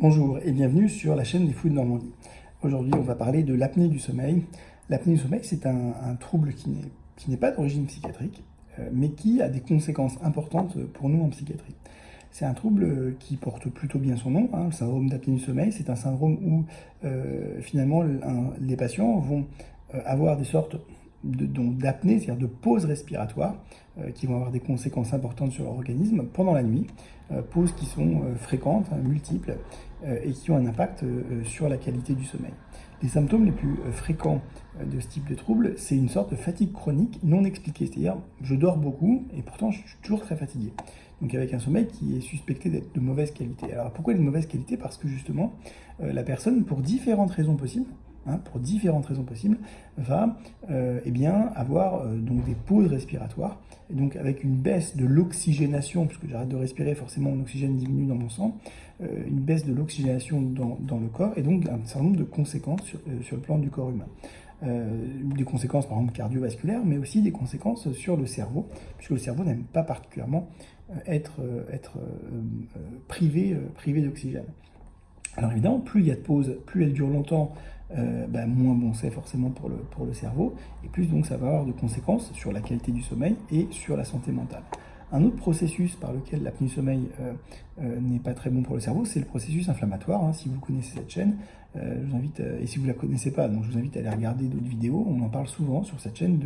Bonjour et bienvenue sur la chaîne des Fous de Normandie. Aujourd'hui, on va parler de l'apnée du sommeil. L'apnée du sommeil, c'est un trouble qui n'est pas d'origine psychiatrique, mais qui a des conséquences importantes pour nous en psychiatrie. C'est un trouble qui porte plutôt bien son nom, le syndrome d'apnée du sommeil. C'est un syndrome où finalement les patients vont avoir des sortes d'apnée, c'est-à-dire de pauses respiratoires, qui vont avoir des conséquences importantes sur leur organisme pendant la nuit, pauses qui sont fréquentes, multiples, et qui ont un impact sur la qualité du sommeil. Les symptômes les plus fréquents de ce type de trouble, c'est une sorte de fatigue chronique non expliquée, c'est-à-dire je dors beaucoup et pourtant je suis toujours très fatigué. Donc avec un sommeil qui est suspecté d'être de mauvaise qualité. Alors pourquoi de mauvaise qualité? Parce que justement, la personne, pour différentes raisons possibles, va avoir donc des pauses respiratoires, et donc avec une baisse de l'oxygénation, puisque j'arrête de respirer, forcément mon oxygène diminue dans mon sang, une baisse de l'oxygénation dans le corps, et donc un certain nombre de conséquences sur le plan du corps humain. Des conséquences par exemple cardiovasculaires, mais aussi des conséquences sur le cerveau, puisque le cerveau n'aime pas particulièrement être privé d'oxygène. Alors évidemment, plus il y a de pauses, plus elles durent longtemps, moins bon c'est forcément pour le cerveau, et plus donc ça va avoir de conséquences sur la qualité du sommeil et sur la santé mentale. Un autre processus par lequel l'apnée du sommeil n'est pas très bon pour le cerveau, c'est le processus inflammatoire. Si vous connaissez cette chaîne, je vous invite, et si vous ne la connaissez pas, donc je vous invite à aller regarder d'autres vidéos. On en parle souvent sur cette chaîne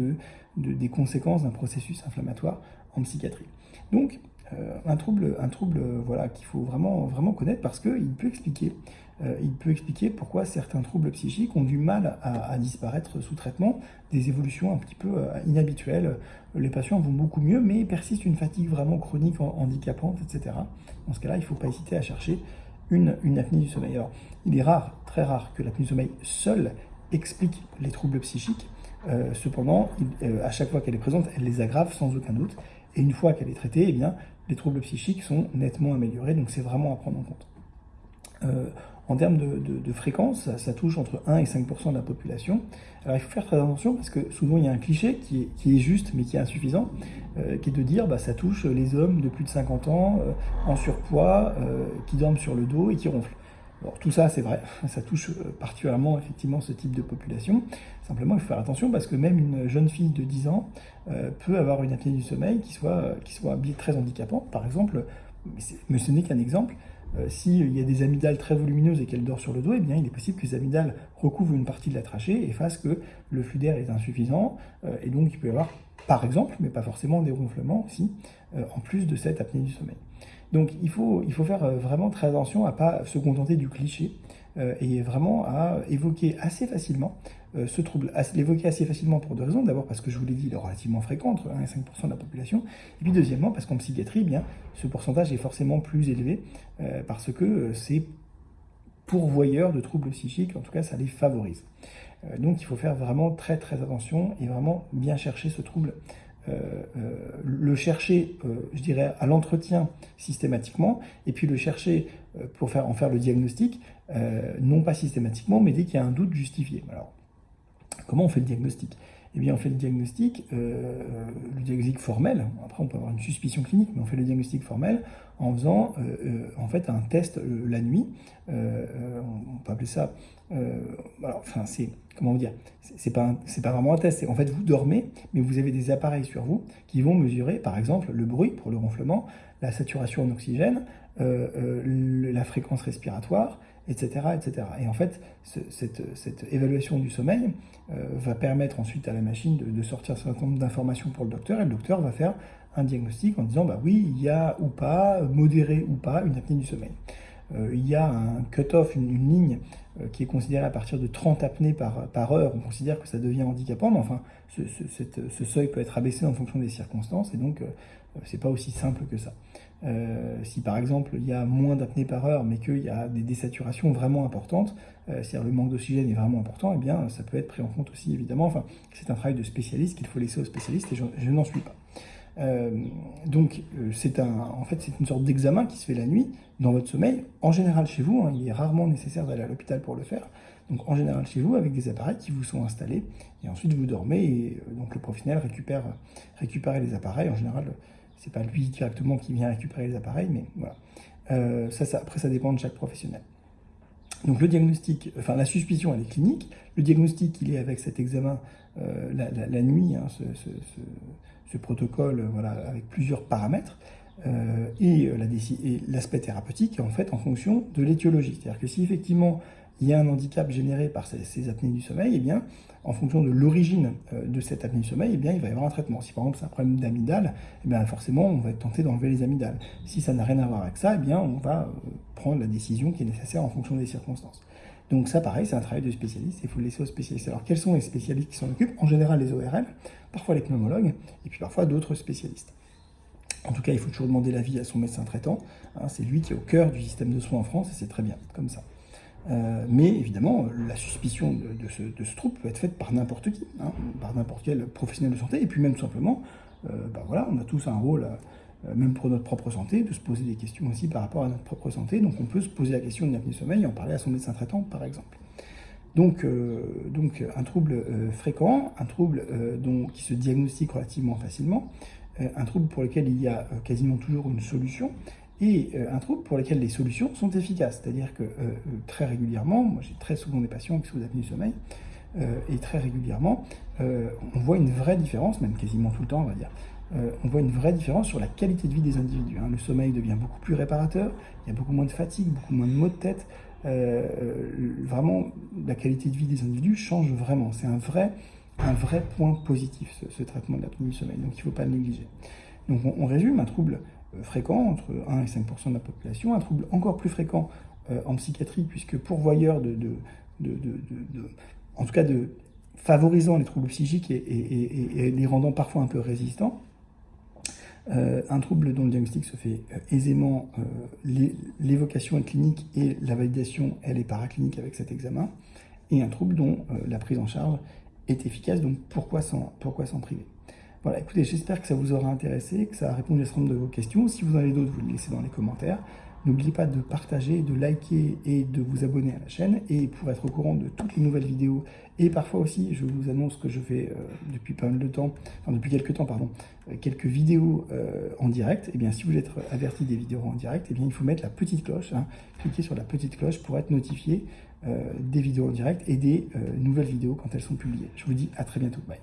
des conséquences d'un processus inflammatoire en psychiatrie. Donc, un trouble voilà, qu'il faut vraiment connaître parce qu'il peut expliquer pourquoi certains troubles psychiques ont du mal à disparaître sous traitement, des évolutions un petit peu inhabituelles. Les patients vont beaucoup mieux, mais persiste une fatigue vraiment chronique, handicapante, etc. Dans ce cas-là, il ne faut pas hésiter à chercher une apnée du sommeil. Alors, il est rare, très rare, que l'apnée du sommeil seule explique les troubles psychiques. Cependant, à chaque fois qu'elle est présente, elle les aggrave sans aucun doute. Et une fois qu'elle est traitée, les troubles psychiques sont nettement améliorés, donc c'est vraiment à prendre en compte. En termes de fréquence, ça touche entre 1 et 5% de la population. Alors il faut faire très attention parce que souvent il y a un cliché qui est juste mais qui est insuffisant, qui est de dire ça touche les hommes de plus de 50 ans, en surpoids, qui dorment sur le dos et qui ronflent. Alors tout ça c'est vrai, ça touche particulièrement effectivement ce type de population. Simplement il faut faire attention parce que même une jeune fille de 10 ans peut avoir une apnée du sommeil qui soit très handicapante. Par exemple, mais ce n'est qu'un exemple, s'il y a des amygdales très volumineuses et qu'elle dort sur le dos, il est possible que les amygdales recouvrent une partie de la trachée et fassent que le flux d'air est insuffisant, et donc il peut y avoir, par exemple, mais pas forcément, des ronflements aussi, en plus de cette apnée du sommeil. Donc il faut faire vraiment très attention à ne pas se contenter du cliché, et vraiment à évoquer assez facilement ce trouble, l'évoquer assez facilement pour deux raisons. D'abord parce que je vous l'ai dit, il est relativement fréquent, entre 1 et 5% de la population. Et puis deuxièmement parce qu'en psychiatrie, ce pourcentage est forcément plus élevé parce que c'est pourvoyeur de troubles psychiques, en tout cas ça les favorise. Donc il faut faire vraiment très très attention et vraiment bien chercher ce trouble. Le chercher, je dirais, à l'entretien systématiquement, et puis le chercher pour en faire le diagnostic, non pas systématiquement, mais dès qu'il y a un doute justifié. Alors, comment on fait le diagnostic? On fait le diagnostic formel. Après, on peut avoir une suspicion clinique, mais on fait le diagnostic formel en faisant en fait un test la nuit. On peut appeler ça. C'est comment dire? C'est pas vraiment un test. En fait, vous dormez, mais vous avez des appareils sur vous qui vont mesurer, par exemple, le bruit pour le ronflement, la saturation en oxygène, la fréquence respiratoire, etc., etc. Et en fait, cette évaluation du sommeil va permettre ensuite à la machine de sortir un certain nombre d'informations pour le docteur, et le docteur va faire un diagnostic en disant oui, il y a ou pas, modéré ou pas, une apnée du sommeil. Il y a un cut-off, une ligne qui est considérée à partir de 30 apnées par heure. On considère que ça devient handicapant, mais enfin, ce seuil peut être abaissé en fonction des circonstances, et donc c'est pas aussi simple que ça. Si par exemple il y a moins d'apnées par heure, mais qu'il y a des désaturations vraiment importantes, c'est-à-dire le manque d'oxygène est vraiment important, ça peut être pris en compte aussi évidemment. Enfin, c'est un travail de spécialiste qu'il faut laisser aux spécialistes, et je n'en suis pas. C'est une sorte d'examen qui se fait la nuit dans votre sommeil, en général chez vous. Il est rarement nécessaire d'aller à l'hôpital pour le faire. Donc en général chez vous, avec des appareils qui vous sont installés, et ensuite vous dormez, et donc le professionnel récupère les appareils. En général, c'est pas lui directement qui vient récupérer les appareils, mais voilà. Après, ça dépend de chaque professionnel. Donc le diagnostic, enfin la suspicion, elle est clinique. Le diagnostic, il est avec cet examen la nuit, hein, ce protocole, voilà, avec plusieurs paramètres. Et l'aspect thérapeutique est en fait en fonction de l'étiologie. C'est-à-dire que si effectivement il y a un handicap généré par ces apnées du sommeil, eh bien, en fonction de l'origine de cette apnée du sommeil, eh bien, il va y avoir un traitement. Si par exemple c'est un problème d'amygdale, eh bien, forcément on va être tenté d'enlever les amygdales. Si ça n'a rien à voir avec ça, eh bien, on va prendre la décision qui est nécessaire en fonction des circonstances. Donc ça pareil, c'est un travail de spécialiste, il faut le laisser aux spécialistes. Alors quels sont les spécialistes qui s'en occupent? En général les ORL, parfois les pneumologues, et puis parfois d'autres spécialistes. En tout cas, il faut toujours demander l'avis à son médecin traitant. Hein, c'est lui qui est au cœur du système de soins en France, et c'est très bien, comme ça. Mais évidemment, la suspicion de ce trouble peut être faite par n'importe qui, hein, par n'importe quel professionnel de santé, et puis même tout simplement, voilà, on a tous un rôle, même pour notre propre santé, de se poser des questions aussi par rapport à notre propre santé. Donc on peut se poser la question d'une apnée du sommeil et en parler à son médecin traitant, par exemple. Donc un trouble fréquent, un trouble qui se diagnostique relativement facilement, un trouble pour lequel il y a quasiment toujours une solution, et un trouble pour lequel les solutions sont efficaces. C'est-à-dire que très régulièrement, moi j'ai très souvent des patients qui sont apnées du sommeil, et très régulièrement, on voit une vraie différence, même quasiment tout le temps on va dire, on voit une vraie différence sur la qualité de vie des individus. Hein. Le sommeil devient beaucoup plus réparateur, il y a beaucoup moins de fatigue, beaucoup moins de maux de tête. Vraiment, la qualité de vie des individus change vraiment. C'est un vrai point positif, ce traitement de l'apnée du sommeil. Donc il ne faut pas le négliger. Donc on résume, un trouble fréquent, entre 1 et 5% de la population, un trouble encore plus fréquent en psychiatrie, puisque pourvoyeur en tout cas de favorisant les troubles psychiques et les rendant parfois un peu résistants. Un trouble dont le diagnostic se fait aisément, l'évocation est clinique et la validation, elle est paraclinique avec cet examen, et un trouble dont la prise en charge est efficace, donc pourquoi s'en priver? Voilà, écoutez, j'espère que ça vous aura intéressé, que ça a répondu à un certain nombre de vos questions. Si vous en avez d'autres, vous les laissez dans les commentaires. N'oubliez pas de partager, de liker et de vous abonner à la chaîne. Et pour être au courant de toutes les nouvelles vidéos, et parfois aussi, je vous annonce que je fais depuis pas mal de temps, enfin depuis quelques temps, pardon, quelques vidéos en direct. Et bien, si vous voulez être averti des vidéos en direct, et bien, il faut mettre la petite cloche, hein, cliquez sur la petite cloche pour être notifié des vidéos en direct et des nouvelles vidéos quand elles sont publiées. Je vous dis à très bientôt. Bye.